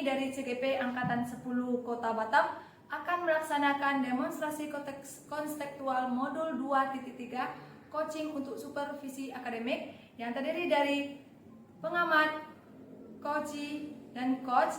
kami dari CGP Angkatan 10 Kota Batam akan melaksanakan demonstrasi konstekstual modul 2.3 coaching untuk supervisi akademik yang terdiri dari pengamat, coachee, dan coach.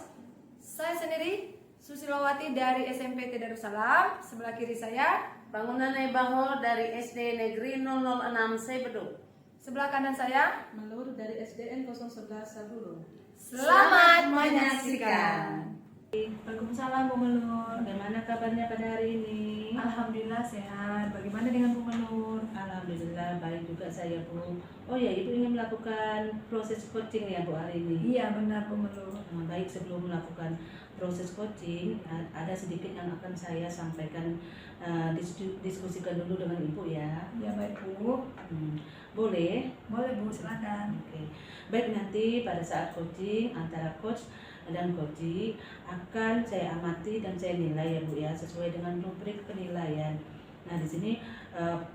Saya sendiri Susilowati dari SMP Darussalam. Sebelah kiri saya Bangunan Bahol dari SD Negeri 006 Sebeduk. Sebelah kanan saya Melur dari SDN 011 Sabulu. Selamat menyaksikan. Waalaikumsalam Bu Melur. Bagaimana kabarnya pada hari ini? Alhamdulillah sehat. Bagaimana dengan Bu Melur? Alhamdulillah baik juga saya Bu. Oh ya, Ibu ingin melakukan proses coaching ya Bu hari ini? Iya benar Bu Melur. Baik, sebelum melakukan proses coaching ada sedikit yang akan saya sampaikan, diskusikan dulu dengan Ibu ya. Iya baik Bu. Boleh? Boleh Bu, silakan. Oke. Baik, nanti pada saat coaching antara coach dan coachee akan saya amati dan saya nilai ya Bu ya, sesuai dengan rubrik penilaian. Nah di sini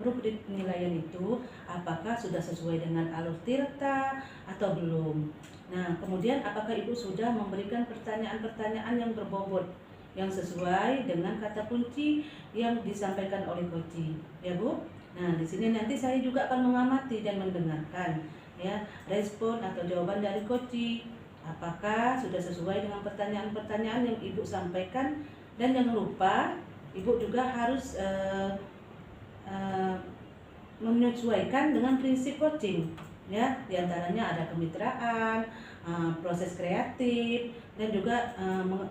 rubrik penilaian itu apakah sudah sesuai dengan alur tirta atau belum. Nah kemudian apakah Ibu sudah memberikan pertanyaan-pertanyaan yang berbobot yang sesuai dengan kata kunci yang disampaikan oleh coachee ya Bu. Nah di sini nanti saya juga akan mengamati dan mendengarkan ya respon atau jawaban dari coachee. Apakah sudah sesuai dengan pertanyaan-pertanyaan yang Ibu sampaikan, dan jangan lupa Ibu juga harus menyesuaikan dengan prinsip coaching ya, diantaranya ada kemitraan, proses kreatif, dan juga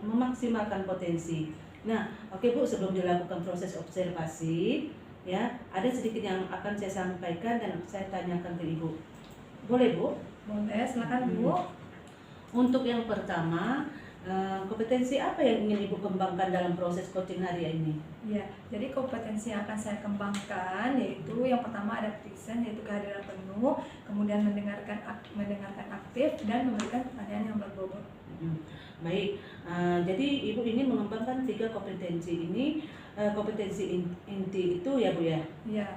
memaksimalkan potensi. Nah, oke Bu, sebelum dilakukan proses observasi ya, ada sedikit yang akan saya sampaikan dan saya tanyakan ke Ibu. Boleh Bu? Boleh, silakan Bu. Untuk yang pertama, kompetensi apa yang ingin Ibu kembangkan dalam proses coaching hari ini? Ya, jadi kompetensi yang akan saya kembangkan yaitu yang pertama ada present, yaitu kehadiran penuh, kemudian mendengarkan aktif, dan memberikan pertanyaan yang berbobot. Baik, jadi Ibu ingin mengembangkan 3 kompetensi ini. Kompetensi inti itu ya Bu ya? Iya.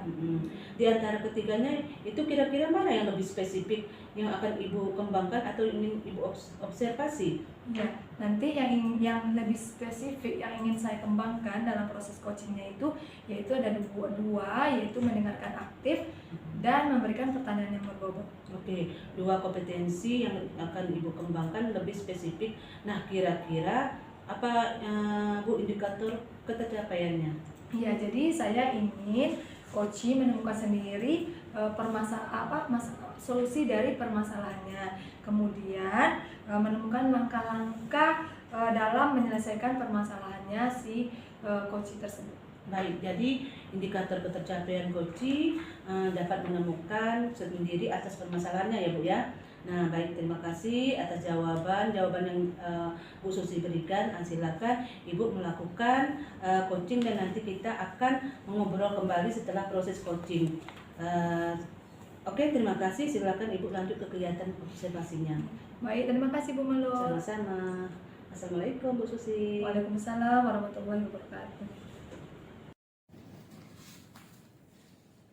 Di antara ketiganya itu kira-kira mana yang lebih spesifik yang akan Ibu kembangkan atau ingin Ibu observasi? Ya, nanti yang lebih spesifik yang ingin saya kembangkan dalam proses coachingnya itu yaitu ada dua, yaitu mendengarkan aktif dan memberikan pertanyaan yang berbobot. Oke, 2 kompetensi yang akan Ibu kembangkan lebih spesifik. Nah, kira-kira apa Bu indikator ketercapaiannya? Iya, jadi saya ingin coaching menemukan sendiri solusi dari permasalahannya, kemudian menemukan langkah-langkah dalam menyelesaikan permasalahannya si coaching tersebut. Baik, jadi indikator ketercapaian coaching dapat menemukan sendiri atas permasalahannya ya Bu ya. Nah baik, terima kasih atas jawaban yang Bu Susi berikan. Silakan Ibu melakukan coaching dan nanti kita akan mengobrol kembali setelah proses coaching. Oke, terima kasih. Silakan Ibu lanjut ke kegiatan observasinya. Baik, terima kasih Bu Melur. Sama-sama. Assalamualaikum Bu Susi. Waalaikumsalam warahmatullahi wabarakatuh.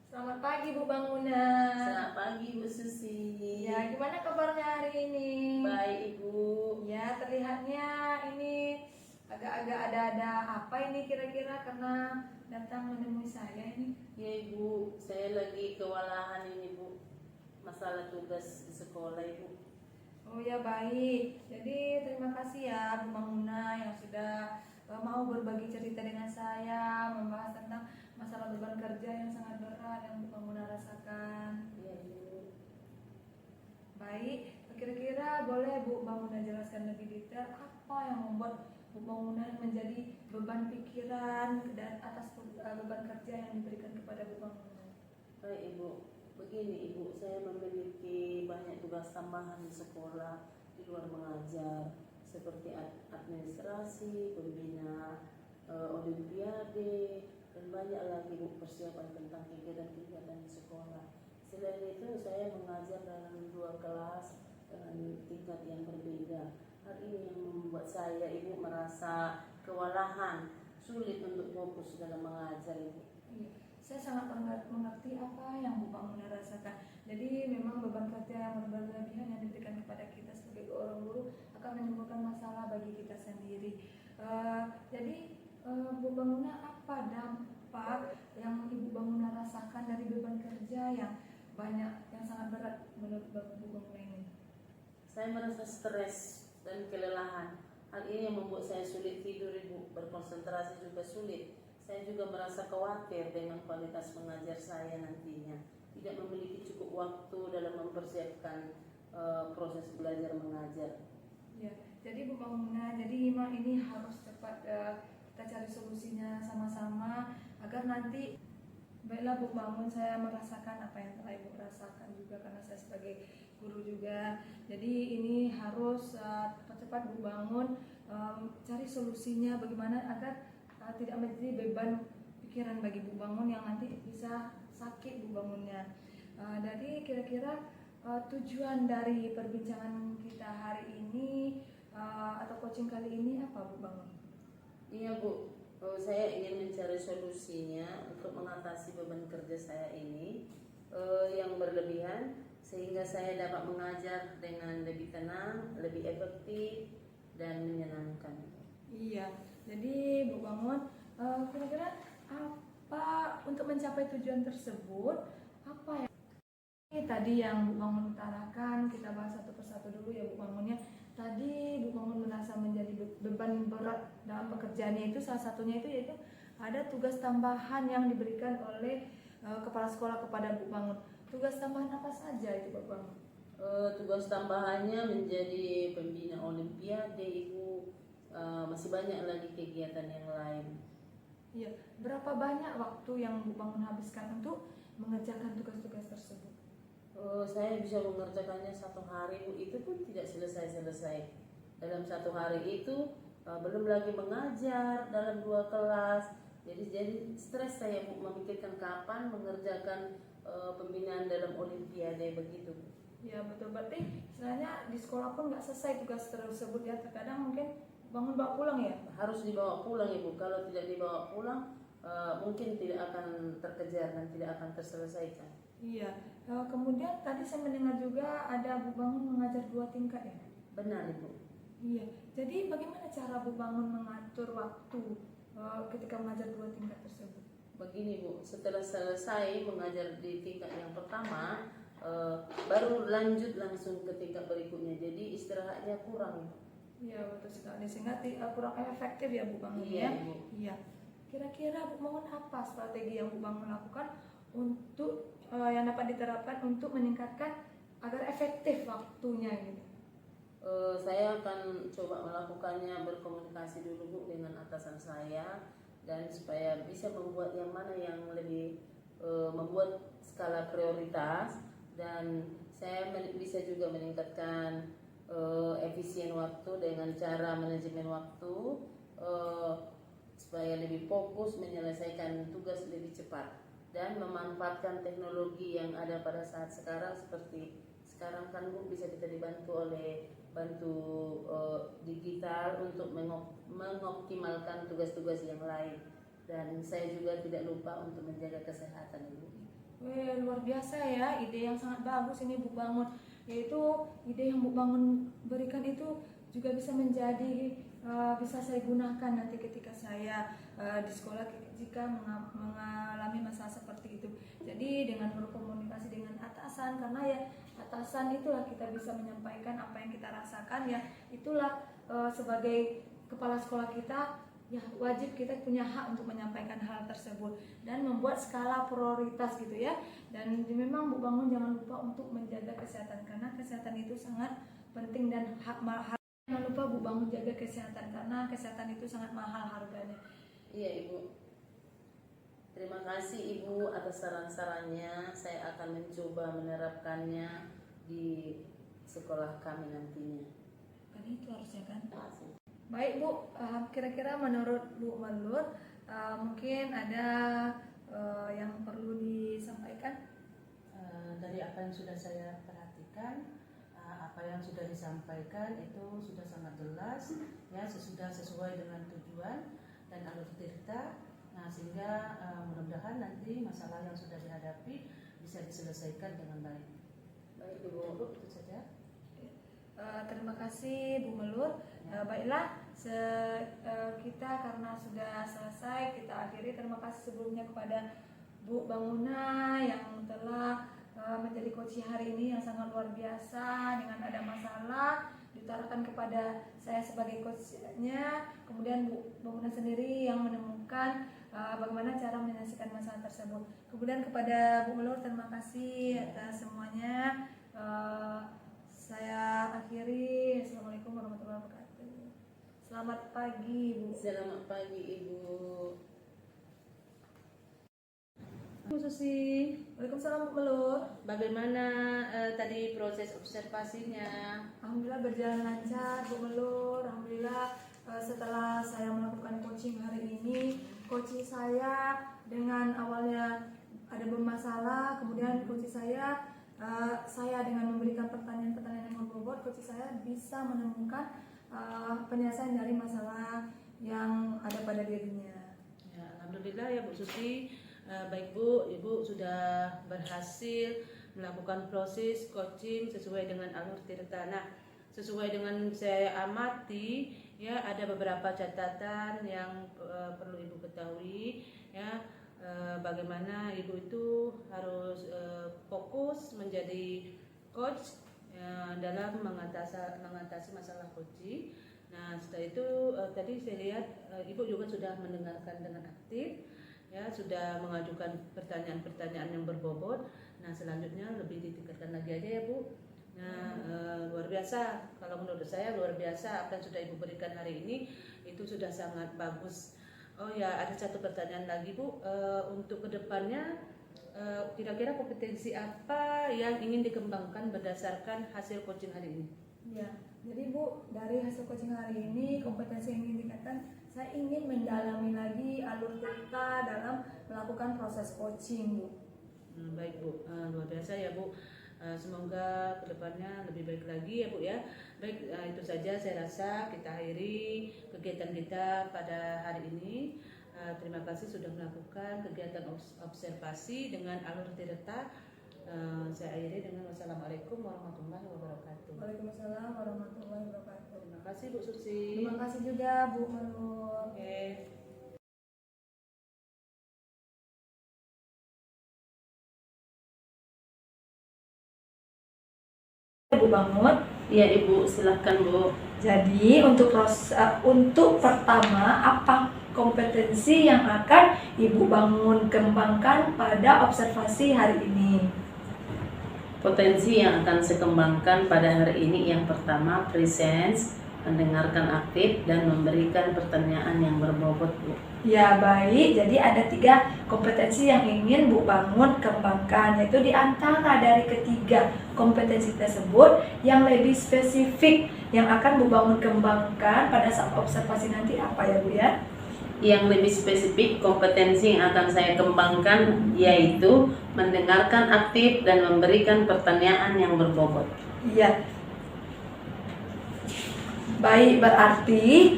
Selamat pagi Bu Bangunan. Selamat pagi Bu Susi. Ya, gimana kabarnya hari ini? Baik Ibu. Ya, terlihatnya ini agak-agak ada apa ini kira-kira karena datang menemui saya ini. Ya Ibu, saya lagi kewalahan ini Bu, masalah tugas di sekolah Ibu. Oh ya baik. Jadi terima kasih ya Bu Manguna yang sudah mau berbagi cerita dengan saya, membahas tentang masalah beban kerja yang sangat berat yang Bu Manguna rasakan. Ya Ibu. Baik, kira-kira boleh Bu Manguna jelaskan lebih detail apa yang membuat Bu Manguna menjadi beban pikiran dan atas beban kerja yang diberikan kepada Bu Manguna? Baik Ibu, begini Ibu, saya memiliki banyak tugas tambahan di sekolah di luar mengajar, seperti administrasi, pembina olimpiade, dan banyak lagi Bu persiapan tentang kegiatan-kegiatan di sekolah. Selain itu saya mengajar dalam 2 kelas dengan tingkat yang berbeda. Hal ini yang membuat saya Ibu merasa kewalahan, sulit untuk fokus dalam mengajar Ibu. Iya, saya sangat mengerti apa yang Bu Manguna rasakan. Jadi memang beban kerja yang berlebihan yang diberikan kepada kita sebagai orang guru akan menimbulkan masalah bagi kita Jadi Bu Banguna, apa dampak yang Ibu Banguna rasakan dari beban kerja yang banyak, yang sangat berat menurut Bu Banguna ini? Saya merasa stres dan kelelahan. Hal ini yang membuat saya sulit tidur, Ibu. Berkonsentrasi juga sulit. Saya juga merasa khawatir dengan kualitas mengajar saya nantinya. Tidak memiliki cukup waktu dalam mempersiapkan proses belajar mengajar. Ya, jadi Bu Banguna, jadi ini harus cepat kita cari solusinya sama-sama agar nanti, baiklah Bu Bangun, saya merasakan apa yang telah Ibu rasakan juga karena saya sebagai guru juga. Jadi ini harus cepat-cepat Bu Bangun cari solusinya bagaimana agar tidak menjadi beban pikiran bagi Bu Bangun yang nanti bisa sakit Bu Bangunnya. Jadi kira-kira tujuan dari perbincangan kita hari ini atau coaching kali ini apa Bu Bangun? Iya Bu, saya ingin mencari solusinya untuk mengatasi beban kerja saya ini yang berlebihan, sehingga saya dapat mengajar dengan lebih tenang, lebih efektif, dan menyenangkan. Iya, jadi Bu Bangun, kira-kira apa untuk mencapai tujuan tersebut, apa yang tadi yang Bu Bangun utarakan, kita bahas satu persatu dulu ya Bu Bangunnya. Tadi Bu Bangun merasa menjadi beban berat dalam pekerjaannya itu, salah satunya itu yaitu ada tugas tambahan yang diberikan oleh kepala sekolah kepada Bu Bangun. Tugas tambahan apa saja itu Bu Bangun? Tugas tambahannya menjadi pembina olimpiade, Ibu. Masih banyak lagi kegiatan yang lain. Iya, berapa banyak waktu yang Bu Bangun habiskan untuk mengerjakan tugas-tugas tersebut? Saya bisa mengerjakannya satu hari, Bu. Itu pun tidak selesai-selesai. Dalam satu hari itu belum lagi mengajar dalam 2 kelas. Jadi stres saya, Bu, memikirkan kapan mengerjakan pembinaan dalam olimpiade begitu, Bu. Ya betul, berarti istilahnya di sekolah pun nggak selesai tugas tersebut ya, terkadang mungkin Bangun bawa pulang ya? Harus dibawa pulang, Ibu. Kalau tidak dibawa pulang mungkin tidak akan terkejar dan tidak akan terselesaikan. Iya, kemudian tadi saya mendengar juga ada Bu Bangun mengajar 2 tingkat ya? Benar, Ibu. Iya, jadi bagaimana cara Bu Bangun mengatur waktu ketika mengajar 2 tingkat tersebut? Begini, Bu, setelah selesai mengajar di tingkat yang pertama, baru lanjut langsung ke tingkat berikutnya. Jadi istirahatnya kurang. Iya betul sekali, sehingga kurang efektif ya Bu Bangun Iya, ya? Ibu. Iya. Kira-kira Bu Bangun apa strategi yang Bu Bangun lakukan untuk yang dapat diterapkan untuk meningkatkan agar efektif waktunya gitu? Saya akan coba melakukannya, berkomunikasi dulu, Bu, dengan atasan saya, dan supaya bisa membuat yang mana yang lebih membuat skala prioritas, dan saya bisa juga meningkatkan efisien waktu dengan cara manajemen waktu supaya lebih fokus menyelesaikan tugas lebih cepat dan memanfaatkan teknologi yang ada pada saat sekarang. Seperti sekarang kan, Bu, bisa kita dibantu oleh digital untuk mengoptimalkan tugas-tugas yang lain, dan saya juga tidak lupa untuk menjaga kesehatan, Ibu. Wih, luar biasa ya, ide yang sangat bagus ini Bu Bangun. Yaitu ide yang Bu Bangun berikan itu juga bisa menjadi bisa saya gunakan nanti ketika saya di sekolah jika mengalami masalah seperti itu. Jadi dengan berkomunikasi dengan atasan, karena ya atasan itulah kita bisa menyampaikan apa yang kita rasakan ya. Itulah sebagai kepala sekolah kita ya, wajib kita punya hak untuk menyampaikan hal tersebut dan membuat skala prioritas gitu ya. Dan memang Bu Bangun jangan lupa untuk menjaga kesehatan, karena kesehatan itu sangat penting dan jangan lupa Bu Bangun jaga kesehatan, karena kesehatan itu sangat mahal harganya. Iya, Ibu. Terima kasih, Ibu, atas saran-sarannya. Saya akan mencoba menerapkannya di sekolah kami nantinya. Kan itu harusnya kan. Terima kasih. Baik Bu, kira-kira menurut Bu Melur mungkin ada yang perlu disampaikan? Dari apa yang sudah saya perhatikan, apa yang sudah disampaikan itu sudah sangat jelas ya, sesuai dengan tujuan dan alur cerita. Nah, sehingga mudah-mudahan nanti masalah yang sudah dihadapi bisa diselesaikan dengan baik. Baik, Ibu. Itu saja. Terima kasih Bu Melur. Baiklah, kita karena sudah selesai, kita akhiri. Terima kasih sebelumnya kepada Bu Banguna yang telah menjadi coach hari ini yang sangat luar biasa. Dengan ada masalah diutarakan kepada saya sebagai coachnya, kemudian Bu Banguna sendiri yang menemukan bagaimana cara menyelesaikan masalah tersebut. Kemudian kepada Bu Melur, terima kasih atas semuanya. Saya akhiri. Assalamualaikum warahmatullahi wabarakatuh. Selamat pagi, Bu. Selamat pagi, Ibu. Bu Susi, Waalaikumsalam, Bu Melur. bagaimana tadi proses observasinya? Alhamdulillah berjalan lancar, Bu Melur. Alhamdulillah setelah saya melakukan coaching hari ini, coaching saya dengan awalnya ada bermasalah, kemudian coaching saya dengan memberikan pertanyaan-pertanyaan yang berbobot, coaching saya bisa menemukan penyelesaian dari masalah yang ada pada dirinya. Ya, alhamdulillah ya Bu Susi. Baik Bu, Ibu sudah berhasil melakukan proses coaching sesuai dengan alur tirta. Nah, sesuai dengan saya amati, ya ada beberapa catatan yang perlu Ibu ketahui, ya. Bagaimana Ibu itu harus fokus menjadi coach dalam mengatasi masalah coaching. Nah, setelah itu tadi saya lihat Ibu juga sudah mendengarkan dengan aktif, ya, sudah mengajukan pertanyaan-pertanyaan yang berbobot. Nah, selanjutnya lebih ditingkatkan lagi aja ya Bu. Nah, luar biasa. Kalau menurut saya luar biasa apa yang sudah Ibu berikan hari ini, itu sudah sangat bagus. Oh ya, ada satu pertanyaan lagi Bu, untuk kedepannya kira-kira kompetensi apa yang ingin dikembangkan berdasarkan hasil coaching hari ini? Ya, jadi Bu, dari hasil coaching hari ini, kompetensi yang ingin ditingkatkan, saya ingin mendalami lagi alur kita dalam melakukan proses coaching, Bu. Baik Bu, luar biasa ya Bu. Semoga kedepannya lebih baik lagi ya Bu ya. Baik, itu saja saya rasa kita akhiri kegiatan kita pada hari ini. Terima kasih sudah melakukan kegiatan observasi dengan alur tirta. Saya akhiri dengan wassalamualaikum warahmatullahi wabarakatuh. Waalaikumsalam warahmatullahi wabarakatuh. Terima kasih Bu Susi. Terima kasih juga Bu Melur. Oke. Bu Bangun. Ya Ibu, silahkan Bu. Jadi untuk pertama, apa kompetensi yang akan Ibu Bangun kembangkan pada observasi hari ini? Potensi yang akan saya kembangkan pada hari ini yang pertama presence, mendengarkan aktif dan memberikan pertanyaan yang berbobot Bu. Ya baik, jadi ada 3 kompetensi yang ingin Bu Bangun kembangkan, yaitu di antara dari ketiga kompetensi tersebut yang lebih spesifik yang akan Bu Bangun kembangkan pada saat observasi nanti apa ya Bu ya? Yang lebih spesifik kompetensi yang akan saya kembangkan yaitu mendengarkan aktif dan memberikan pertanyaan yang berbobot. Iya. Baik, berarti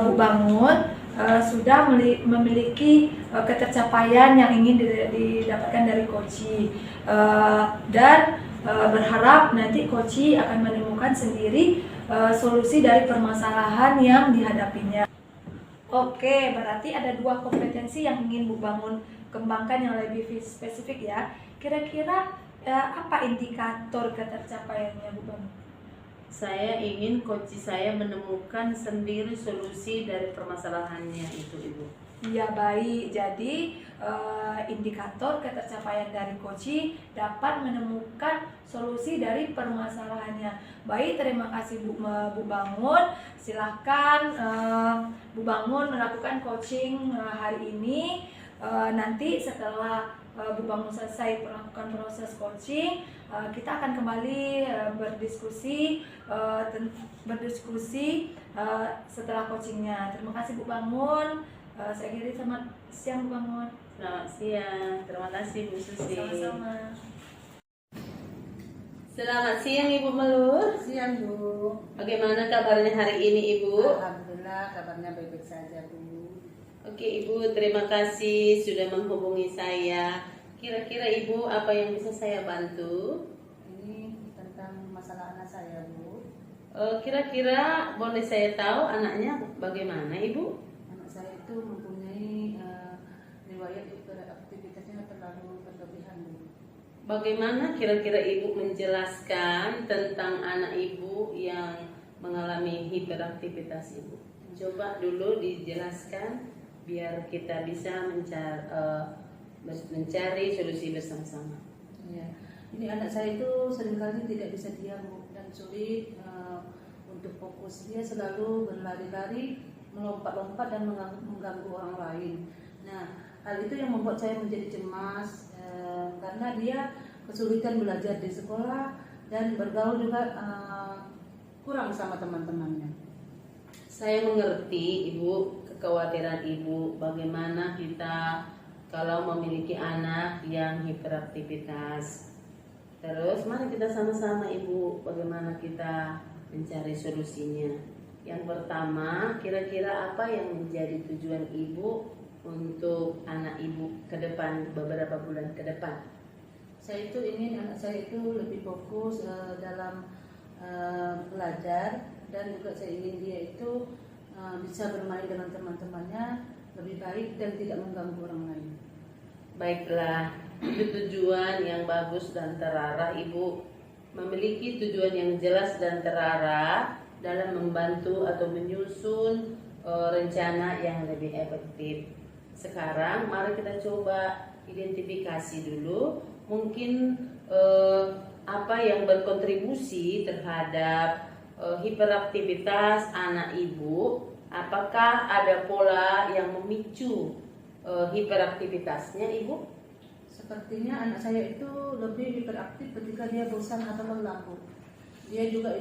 Bu Bangun sudah memiliki ketercapaian yang ingin didapatkan dari coaching, dan berharap nanti coaching akan menemukan sendiri solusi dari permasalahan yang dihadapinya. Oke, berarti ada 2 kompetensi yang ingin Bu Bangun kembangkan yang lebih spesifik ya. Kira-kira apa indikator ketercapaiannya Bu Bangun? Saya ingin coach saya menemukan sendiri solusi dari permasalahannya itu Ibu. Ya baik, jadi indikator ketercapaian dari coaching dapat menemukan solusi dari permasalahannya. Baik, terima kasih Bu Bangun. Silahkan Bu Bangun melakukan coaching hari ini. Nanti setelah Bu Bangun selesai melakukan proses coaching, kita akan kembali berdiskusi setelah coachingnya. Terima kasih Bu Bangun. Saya kira selamat siang Bu Bangun. Selamat siang, terima kasih Bu Susi. Sama-sama. Selamat siang Ibu Melur. Siang Bu. Bagaimana kabarnya hari ini Ibu? Alhamdulillah kabarnya baik-baik saja Bu. Oke Ibu, terima kasih sudah menghubungi saya. Kira-kira Ibu apa yang bisa saya bantu? Ini tentang masalah anak saya Bu. Kira-kira boleh saya tahu anaknya bagaimana, Ibu? Anak saya itu mempunyai riwayat hiperaktivitasnya terlalu berlebihan, Bu. Bagaimana kira-kira Ibu menjelaskan tentang anak Ibu yang mengalami hiperaktivitas Ibu? Coba dulu dijelaskan biar kita bisa mencari solusi bersama-sama. Ya. Ini anak saya itu seringkali tidak bisa diam, Bu, dan sulit untuk fokus. Dia selalu berlari-lari, melompat-lompat dan mengganggu orang lain. Nah, hal itu yang membuat saya menjadi cemas karena dia kesulitan belajar di sekolah dan bergaul juga kurang sama teman-temannya. Saya mengerti Ibu, kekhawatiran Ibu bagaimana kita kalau memiliki anak yang hiperaktivitas. Terus mari kita sama-sama Ibu bagaimana kita mencari solusinya. Yang pertama, kira-kira apa yang menjadi tujuan Ibu untuk anak Ibu ke depan, beberapa bulan ke depan? Saya itu ingin anak saya itu lebih fokus dalam belajar, dan juga saya ingin dia itu bisa bermain dengan teman-temannya lebih baik dan tidak mengganggu orang lain. Baiklah, itu tujuan yang bagus dan terarah Ibu. Memiliki tujuan yang jelas dan terarah dalam membantu atau menyusun rencana yang lebih efektif. Sekarang mari kita coba identifikasi dulu mungkin apa yang berkontribusi terhadap hiperaktivitas anak Ibu. Apakah ada pola yang memicu hiperaktivitasnya Ibu? Sepertinya anak saya itu lebih hiperaktif ketika dia bosan atau lelah, Bu. Dia juga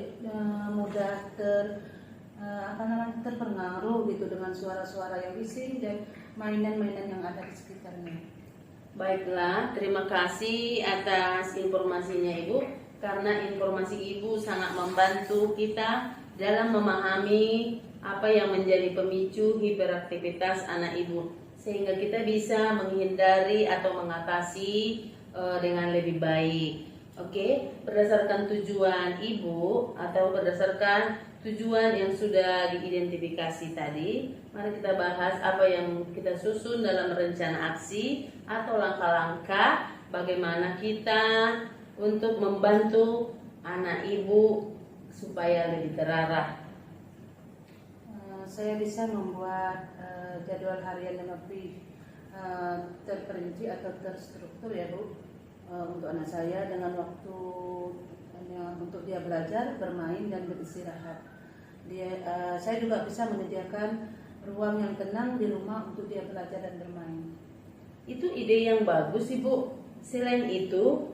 mudah terpengaruh gitu dengan suara-suara yang bising dan mainan-mainan yang ada di sekitarnya. Baiklah, terima kasih atas informasinya Ibu. Karena informasi Ibu sangat membantu kita dalam memahami apa yang menjadi pemicu hiperaktivitas anak Ibu, sehingga kita bisa menghindari atau mengatasi dengan lebih baik. Oke, berdasarkan tujuan Ibu atau berdasarkan tujuan yang sudah diidentifikasi tadi, mari kita bahas apa yang kita susun dalam rencana aksi atau langkah-langkah bagaimana kita untuk membantu anak Ibu supaya lebih terarah. Saya bisa membuat jadwal harian yang lebih terperinci atau terstruktur ya, Bu, untuk anak saya, dengan waktu untuk dia belajar, bermain dan beristirahat. Saya juga bisa menyediakan ruang yang tenang di rumah untuk dia belajar dan bermain. Itu ide yang bagus Ibu. Selain itu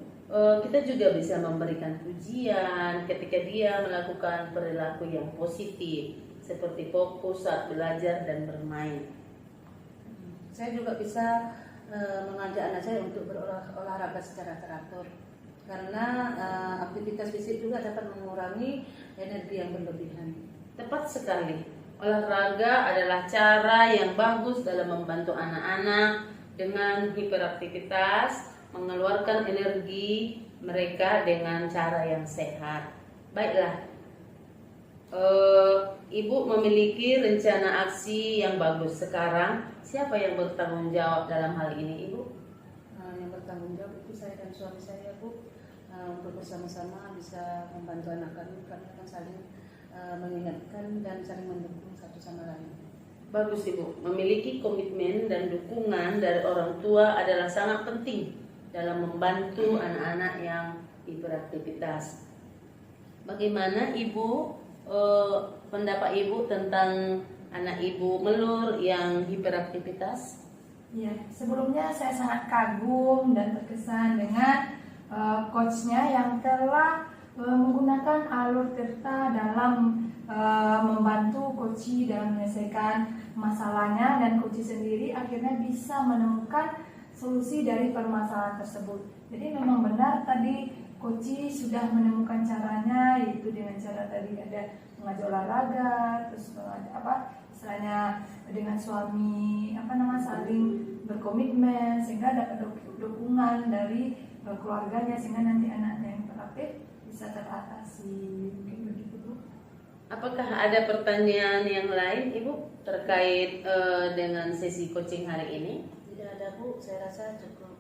kita juga bisa memberikan pujian ketika dia melakukan perilaku yang positif, seperti fokus saat belajar dan bermain. Saya juga bisa mengajak anak saya untuk berolahraga secara teratur, karena aktivitas fisik juga dapat mengurangi energi yang berlebihan. Tepat sekali. Olahraga adalah cara yang bagus dalam membantu anak-anak dengan hiperaktivitas mengeluarkan energi mereka dengan cara yang sehat. Baiklah, Ibu memiliki rencana aksi yang bagus. Sekarang siapa yang bertanggung jawab dalam hal ini, Ibu? Yang bertanggung jawab itu saya dan suami saya, Bu, untuk bersama-sama bisa membantu anak kami, karena akan saling mengingatkan dan saling mendukung satu sama lain. Bagus Ibu, memiliki komitmen dan dukungan dari orang tua adalah sangat penting dalam membantu anak-anak yang hiperaktivitas. Bagaimana Ibu, pendapat Ibu tentang anak Ibu Melur yang hiperaktivitas? Ya, sebelumnya saya sangat kagum dan terkesan dengan coachnya yang telah menggunakan alur tirta dalam membantu Koci dalam menyelesaikan masalahnya, dan Koci sendiri akhirnya bisa menemukan solusi dari permasalahan tersebut. Jadi memang benar tadi Koci sudah menemukan caranya, yaitu dengan cara tadi ada mengajak olahraga, terus istilahnya dengan suami saling berkomitmen sehingga dapat dukungan dari keluarganya, sehingga nanti anaknya yang hiperaktif bisa teratasi. Mungkin begitu, Bu. Apakah ada pertanyaan yang lain Ibu terkait dengan sesi coaching hari ini? Tidak ada Bu, saya rasa cukup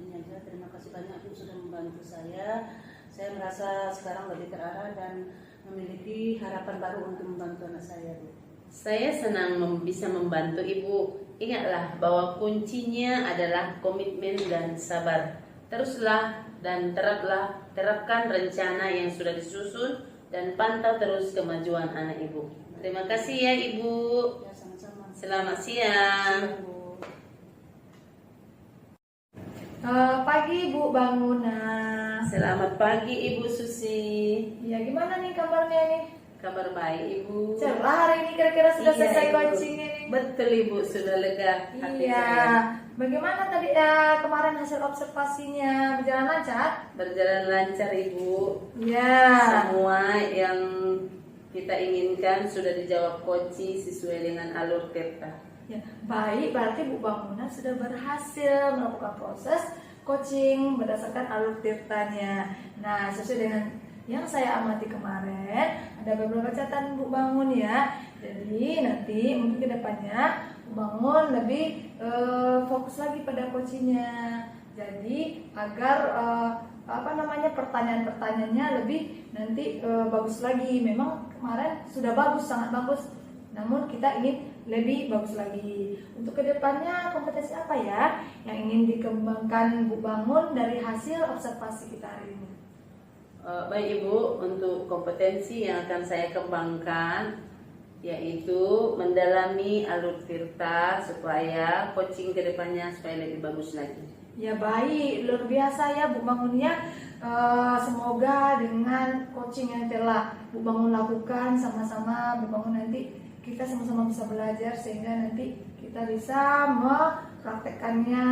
ini aja. Terima kasih banyak Bu sudah membantu saya. Saya merasa sekarang lebih terarah dan memiliki harapan baru untuk membantu anak saya Bu. Saya senang bisa membantu Ibu. Ingatlah bahwa kuncinya adalah komitmen dan sabar. Teruslah dan terapkan rencana yang sudah disusun dan pantau terus kemajuan anak Ibu. Terima kasih ya Ibu. Ya sama-sama. Selamat siang. Siang, Bu. Pagi Bu Banguna. Selamat pagi Ibu Susi. Ya gimana nih kabarnya nih? Kabar baik Ibu. Cerah hari ini kira-kira sudah Iya, selesai Ibu. coachingnya nih. Betul Ibu, sudah lega hati Iya. saya. Bagaimana tadi kemarin hasil observasinya, berjalan lancar? Berjalan lancar Ibu. Iya. Semua yang kita inginkan sudah dijawab coaching sesuai dengan alur Tirta. Ya, baik, berarti Bu Banguna sudah berhasil melakukan proses coaching berdasarkan alur tirtanya. Nah, sesuai dengan yang saya amati kemarin, ada beberapa catatan Bu Bangun ya. Jadi nanti mungkin kedepannya Bu Bangun lebih fokus lagi pada coachingnya. Jadi agar pertanyaan-pertanyaannya lebih nanti bagus lagi. Memang kemarin sudah bagus, sangat bagus. Namun kita ingin lebih bagus lagi. Untuk kedepannya kompetensi apa ya yang ingin dikembangkan Bu Bangun dari hasil observasi kita hari ini? Baik Ibu, untuk kompetensi yang akan saya kembangkan yaitu mendalami alur Tirta supaya coaching kedepannya supaya lebih bagus lagi. Ya baik, luar biasa ya Bu Bangun ya. Semoga dengan coaching yang telah Bu Bangun lakukan sama-sama Bu Bangun nanti kita sama-sama bisa belajar sehingga nanti kita bisa melakukannya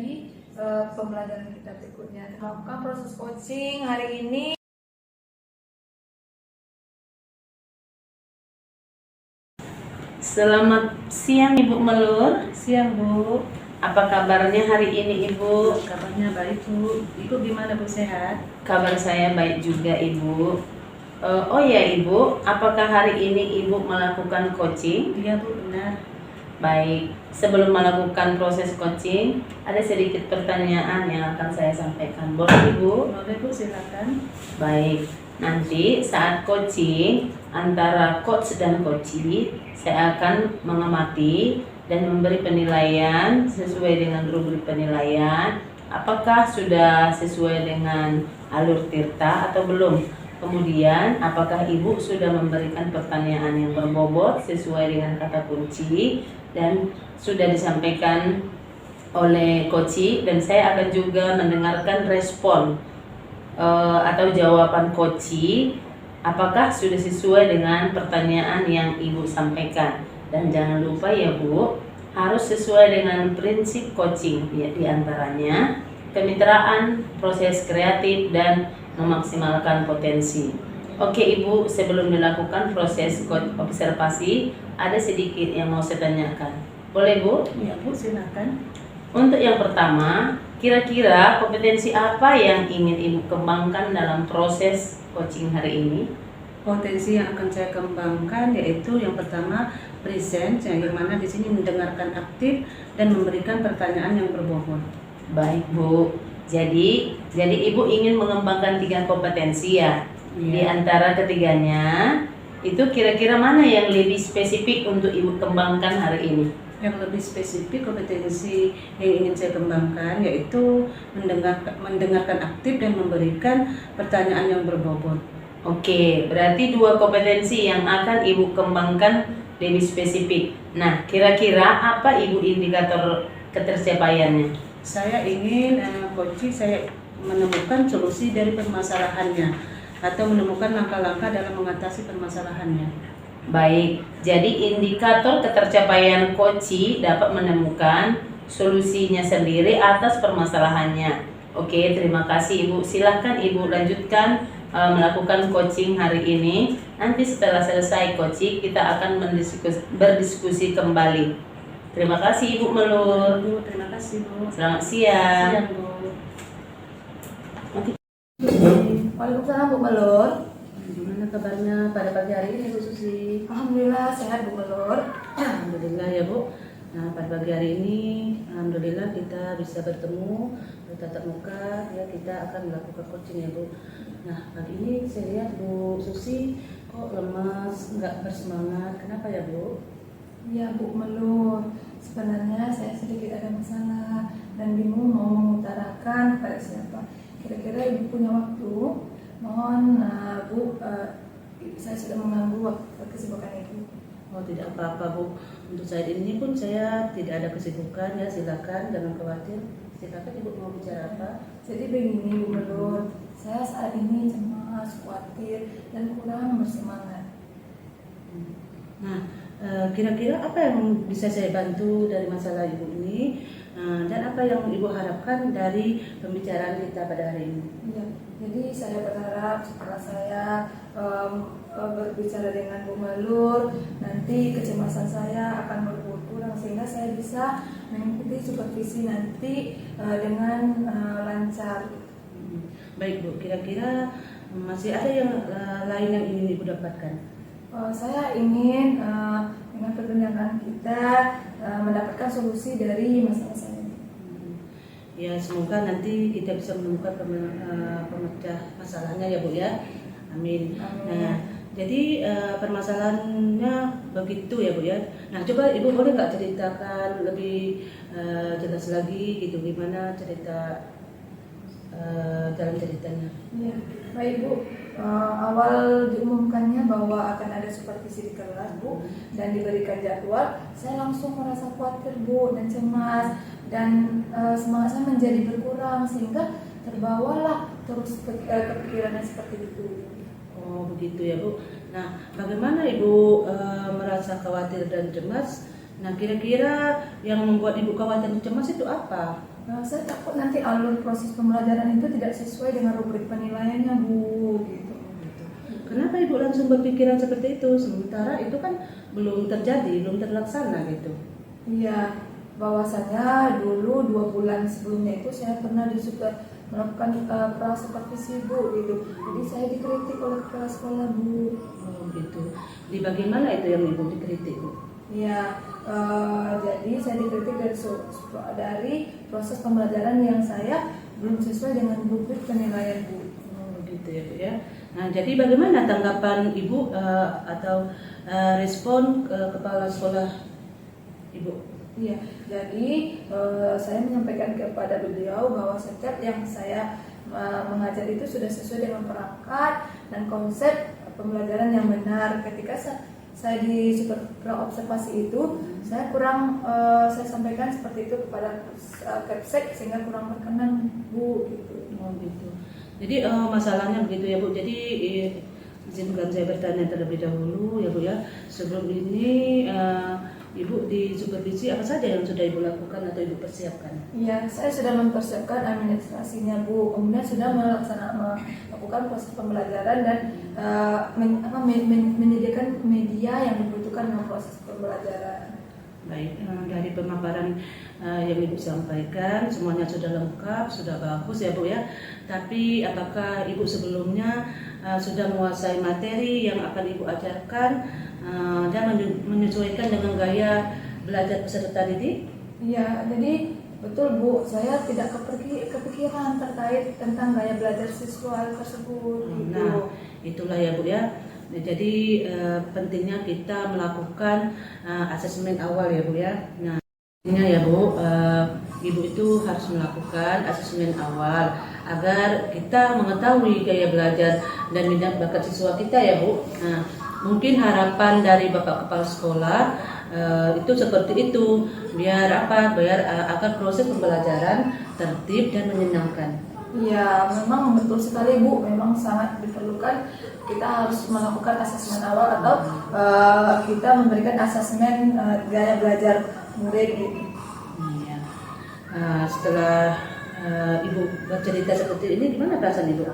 di pembelajaran kita berikutnya. Melakukan proses coaching hari ini. Selamat siang Ibu Melur. Siang Bu. Apa kabarnya hari ini Ibu? Kabarnya baik Bu. Ibu gimana Bu, sehat? Kabar saya baik juga Ibu. Oh ya Ibu, apakah hari ini Ibu melakukan coaching? Iya Bu, benar. Baik, sebelum melakukan proses coaching, ada sedikit pertanyaan yang akan saya sampaikan. Boleh Ibu? Boleh Bu, silakan. Baik, nanti saat coaching antara coach dan coachee, saya akan mengamati dan memberi penilaian sesuai dengan rubrik penilaian. Apakah sudah sesuai dengan alur Tirta atau belum? Kemudian, apakah Ibu sudah memberikan pertanyaan yang berbobot sesuai dengan kata kunci dan sudah disampaikan oleh coachee, dan saya akan juga mendengarkan respon atau jawaban coachee apakah sudah sesuai dengan pertanyaan yang Ibu sampaikan. Dan jangan lupa ya Bu, harus sesuai dengan prinsip coaching ya, diantaranya kemitraan, proses kreatif, dan memaksimalkan potensi. Oke Ibu, sebelum dilakukan proses observasi, ada sedikit yang mau saya tanyakan. Boleh Bu? Iya Bu, silakan. Untuk yang pertama, kira-kira kompetensi apa yang ingin Ibu kembangkan dalam proses coaching hari ini? Potensi yang akan saya kembangkan yaitu yang pertama present, yang mana di sini mendengarkan aktif dan memberikan pertanyaan yang berbobot. Baik Bu, jadi Ibu ingin mengembangkan 3 kompetensi ya. Iya. Di antara ketiganya, itu kira-kira mana yang lebih spesifik untuk Ibu kembangkan hari ini? Yang lebih spesifik kompetensi yang ingin saya kembangkan yaitu mendengarkan aktif dan memberikan pertanyaan yang berbobot. Oke, berarti 2 kompetensi yang akan Ibu kembangkan lebih spesifik. Nah, kira-kira apa Ibu indikator ketercapaiannya? Saya ingin coaching saya menemukan solusi dari permasalahannya atau menemukan langkah-langkah dalam mengatasi permasalahannya. Baik, jadi indikator ketercapaian coachee dapat menemukan solusinya sendiri atas permasalahannya. Oke, terima kasih Ibu. Silahkan Ibu lanjutkan melakukan coaching hari ini. Nanti setelah selesai coaching, kita akan berdiskusi kembali. Terima kasih Ibu Melur. Bu, terima kasih Bu. Selamat siang. Siang Bu. Waalaikumsalam Bu Melur. Gimana kabarnya pada pagi hari ini Bu Susi? Alhamdulillah sehat Bu Melur. Alhamdulillah ya Bu. Nah pada pagi hari ini alhamdulillah kita bisa bertemu bertatap muka ya, kita akan melakukan coaching ya Bu. Nah pagi ini saya lihat Bu Susi kok lemas, nggak bersemangat, kenapa ya Bu? Ya Bu Melur, sebenarnya saya sedikit ada masalah dan bingung mau mengutarakan kepada siapa. Kira-kira Ibu punya waktu? Mohon Bu, saya sudah mengganggu waktu kesibukan Ibu. Oh tidak apa-apa Bu, untuk saat ini pun saya tidak ada kesibukan ya, silakan jangan khawatir. Silakan Ibu mau bicara apa? Jadi begini Bu Melur, saya saat ini cemas, khawatir, dan kurang bersemangat. Nah kira-kira apa yang bisa saya bantu dari masalah Ibu ini, dan apa yang Ibu harapkan dari pembicaraan kita pada hari ini? Ya, jadi saya berharap setelah saya berbicara dengan Bu Melur, nanti kecemasan saya akan berkurang sehingga saya bisa mengikuti supervisi nanti dengan lancar. Baik Bu, kira-kira masih ada yang lain yang ingin Ibu dapatkan? Saya ingin dengan perbincangan kita mendapatkan solusi dari masalah saya. Ya semoga nanti kita bisa menemukan pemecah masalahnya ya Bu ya. Amin. Amin. Nah jadi permasalahannya begitu ya Bu ya. Nah coba Ibu boleh nggak ceritakan lebih jelas lagi gitu, gimana cerita dalam ceritanya? Ya, baik Bu. Awal diumumkannya bahwa akan ada supervisi di kelas Bu dan diberikan jadwal, saya langsung merasa khawatir Bu dan cemas, dan semangat saya menjadi berkurang sehingga terbawalah terus kepikirannya seperti itu. Oh begitu ya Bu. Nah bagaimana Ibu merasa khawatir dan cemas? Nah kira-kira yang membuat Ibu khawatir dan cemas itu apa? Saya takut nanti alur proses pembelajaran itu tidak sesuai dengan rubrik penilaiannya Bu gitu. Kenapa Ibu langsung berpikiran seperti itu? Sementara itu kan belum terjadi, belum terlaksana gitu. Iya, bahwasanya dulu 2 bulan sebelumnya itu saya pernah melakukan supervisi Bu gitu. Jadi saya dikritik oleh kepala sekolah Bu. Oh gitu. Di bagaimana itu yang Ibu dikritik Bu? Ya, jadi saya dikritik dari proses pembelajaran yang saya belum sesuai dengan rubrik penilaian Bu. Oh gitu ya Bu ya. Nah jadi bagaimana tanggapan Ibu atau respon kepala sekolah Ibu? Iya, jadi saya menyampaikan kepada beliau bahwa setiap yang saya mengajar itu sudah sesuai dengan perangkat dan konsep pembelajaran yang benar. Ketika saya di observasi itu, saya saya sampaikan seperti itu kepada Kepsek sehingga kurang berkenan Bu gitu. Oh gitu. Jadi masalahnya begitu ya Bu. Jadi izinkan saya bertanya terlebih dahulu ya Bu ya. Sebelum ini Ibu di supervisi apa saja yang sudah Ibu lakukan atau Ibu persiapkan? Iya, saya sudah mempersiapkan administrasinya Bu. Kemudian sudah melakukan proses pembelajaran dan menyediakan media yang dibutuhkan dalam proses pembelajaran. Baik, dari pemaparan yang Ibu sampaikan semuanya sudah lengkap, sudah bagus ya Bu ya. Tapi apakah Ibu sebelumnya sudah menguasai materi yang akan Ibu ajarkan dan menyesuaikan dengan gaya belajar peserta didik? Iya, jadi betul Bu, saya tidak kepikiran terkait tentang gaya belajar siswa tersebut. Gitu. Nah, itulah ya Bu ya. Jadi pentingnya kita melakukan asesmen awal ya Bu ya. Nah, intinya ya Bu, Ibu itu harus melakukan asesmen awal agar kita mengetahui gaya belajar dan minat bakat siswa kita ya Bu. Nah, mungkin harapan dari Bapak Kepala Sekolah itu seperti itu, biar agar proses pembelajaran tertib dan menyenangkan. Iya, memang betul sekali Bu, memang sangat diperlukan kita harus melakukan asesmen awal atau kita memberikan asesmen gaya belajar murid gitu. Iya. Setelah Ibu bercerita seperti ini, gimana perasaan Ibu?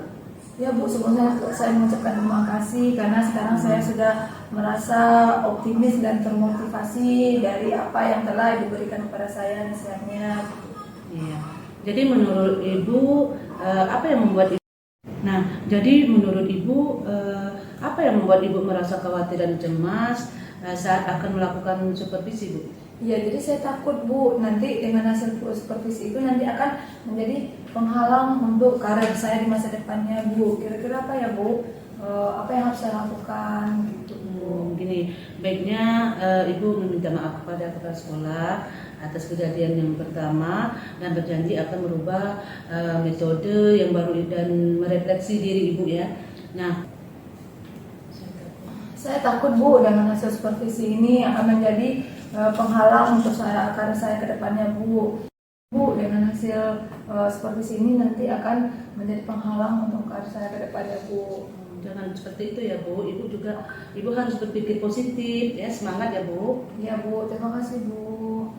Ya Bu, sebelumnya saya mengucapkan terima kasih karena sekarang saya sudah merasa optimis dan termotivasi dari apa yang telah diberikan kepada saya nasihatnya. Iya. Jadi menurut Ibu apa yang membuat Ibu? Nah, jadi menurut Ibu apa yang membuat Ibu merasa khawatir dan cemas saat akan melakukan supervisi, Bu? Ya, jadi saya takut Bu, nanti dengan hasil supervisi itu nanti akan menjadi penghalang untuk karir saya di masa depannya Bu. Kira-kira apa ya Bu? Apa yang harus saya lakukan gitu Bu? Gini, baiknya Ibu meminta maaf kepada kepala sekolah atas kejadian yang pertama dan berjanji akan merubah metode yang baru dan merefleksi diri Ibu ya. Nah, saya takut Bu dengan hasil supervisi ini akan menjadi penghalang untuk karir saya ke depannya Bu. Bu, dengan hasil supervisi ini nanti akan menjadi penghalang untuk karir saya ke depannya Bu. jangan seperti itu ya Bu. Ibu harus berpikir positif ya, semangat ya Bu. Iya Bu, terima kasih Bu.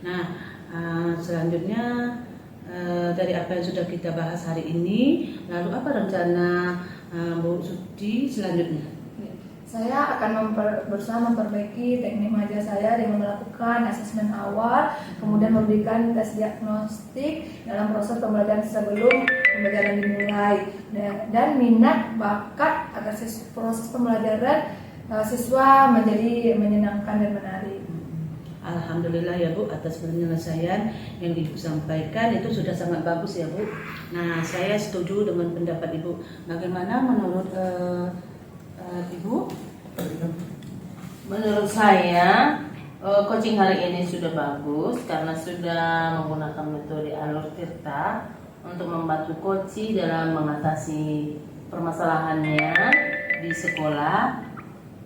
Nah, selanjutnya dari apa yang sudah kita bahas hari ini, lalu apa rencana Bu Suci selanjutnya? Saya akan berusaha memperbaiki teknik mengajar saya dengan melakukan asesmen awal, kemudian memberikan tes diagnostik dalam proses pembelajaran sebelum pembelajaran dimulai, dan minat bakat agar proses pembelajaran siswa menjadi menyenangkan dan menarik. Alhamdulillah ya Bu, atas penyelesaian yang Ibu sampaikan itu sudah sangat bagus ya Bu. Nah, saya setuju dengan pendapat Ibu. Bagaimana menurut Ibu? Menurut saya coaching hari ini sudah bagus karena sudah menggunakan metode Alur Tirta untuk membantu coach dalam mengatasi permasalahannya di sekolah.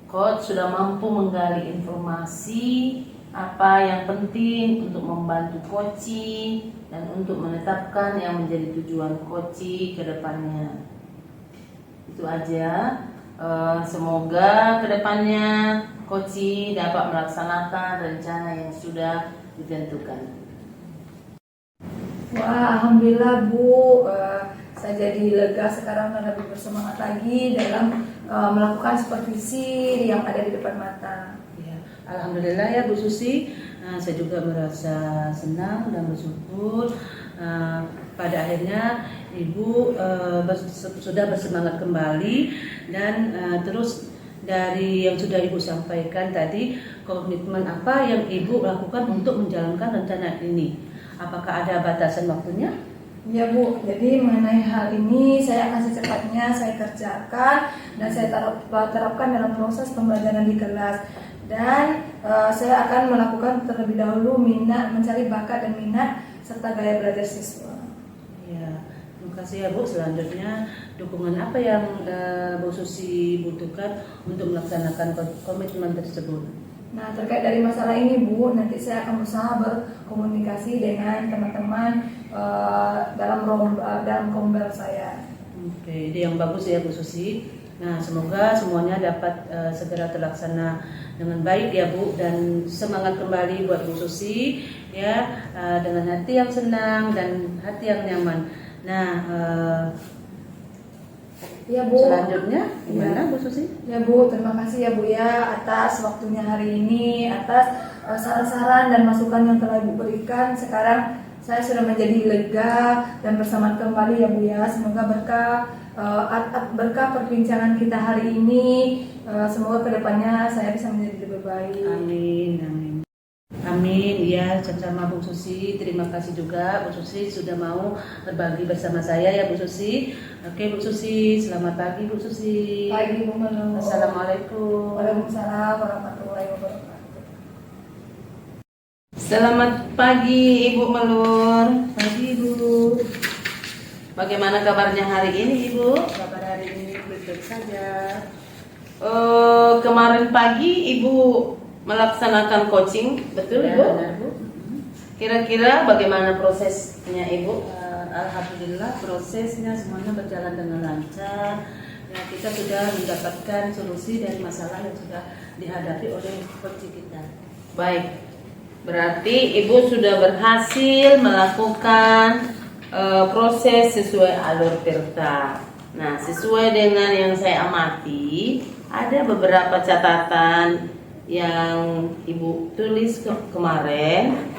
Coach sudah mampu menggali informasi apa yang penting untuk membantu coach dan untuk menetapkan yang menjadi tujuan coach ke depannya. Itu aja. Semoga kedepannya Koci dapat melaksanakan rencana yang sudah ditentukan. Wah, alhamdulillah Bu, saya jadi lega sekarang dan lebih bersemangat lagi dalam melakukan supervisi yang ada di depan mata. Ya, alhamdulillah ya Bu Susi, saya juga merasa senang dan bersyukur pada akhirnya Ibu sudah bersemangat kembali dan terus dari yang sudah Ibu sampaikan tadi, komitmen apa yang Ibu lakukan untuk menjalankan rencana ini? Apakah ada batasan waktunya? Ya Bu, jadi mengenai hal ini saya akan secepatnya saya kerjakan dan saya terapkan dalam proses pembelajaran di kelas. Dan saya akan melakukan terlebih dahulu mencari bakat dan minat serta gaya belajar siswa. Ya, terima kasih ya Bu. Selanjutnya dukungan apa yang Bu Susi butuhkan untuk melaksanakan komitmen tersebut? Nah, terkait dari masalah ini Bu, nanti saya akan berusaha berkomunikasi dengan teman-teman dalam kombel saya. Oke, ide yang bagus ya Bu Susi. Nah, semoga semuanya dapat segera terlaksana dengan baik ya Bu, dan semangat kembali buat Bu Susi ya, dengan hati yang senang dan hati yang nyaman. Nah, ya Bu. Selanjutnya gimana Ya. Bu Susi? Ya Bu, terima kasih ya Bu ya atas waktunya hari ini, atas saran-saran dan masukan yang telah Ibu berikan. Sekarang saya sudah menjadi lega dan bersemangat kembali ya Bu ya. Semoga berkah perbincangan kita hari ini, semoga kedepannya saya bisa menjadi lebih baik. Amin, amin. Amin, ya sama-sama Bu Susi. Terima kasih juga Bu Susi sudah mau berbagi bersama saya ya Bu Susi. Oke Bu Susi, selamat pagi Bu Susi. Pagi Bu Melu. Assalamualaikum. Waalaikumsalam warahmatullahi wabarakatuh. Selamat pagi Ibu Melur. Pagi Bu. Bagaimana kabarnya hari ini Ibu? Kabar hari ini baik-baik saja. Kemarin pagi Ibu melaksanakan coaching, betul Ya, Ibu? benar Bu. Kira-kira bagaimana prosesnya Ibu? Alhamdulillah prosesnya semuanya berjalan dengan lancar. Ya, kita sudah mendapatkan solusi dari masalah yang sudah dihadapi oleh coach kita. Baik, berarti Ibu sudah berhasil melakukan proses sesuai alur Tirta. Nah, sesuai dengan yang saya amati, ada beberapa catatan yang Ibu tulis kemarin.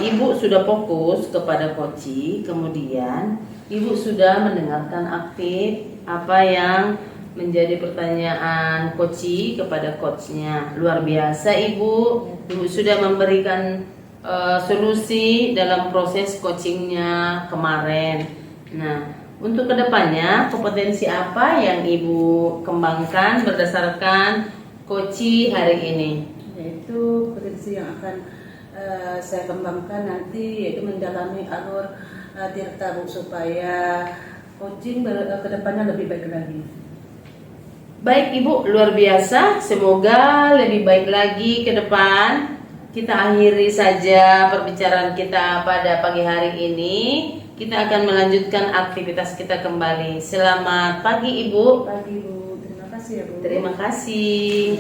Ibu sudah fokus kepada coaching, kemudian Ibu sudah mendengarkan aktif apa yang menjadi pertanyaan coachi kepada coachnya. Luar biasa Ibu. Ibu sudah memberikan solusi dalam proses coachingnya kemarin. Nah, untuk kedepannya kompetensi apa yang Ibu kembangkan berdasarkan coachi hari ini? Yaitu potensi yang akan saya kembangkan nanti, yaitu mendalami alur Tirta Bu, supaya coaching kedepannya lebih baik lagi. Baik Ibu, luar biasa. Semoga lebih baik lagi ke depan. Kita akhiri saja perbicaraan kita pada pagi hari ini. Kita akan melanjutkan aktivitas kita kembali. Selamat pagi Ibu. Pagi Bu, terima kasih ya Bu. Terima kasih.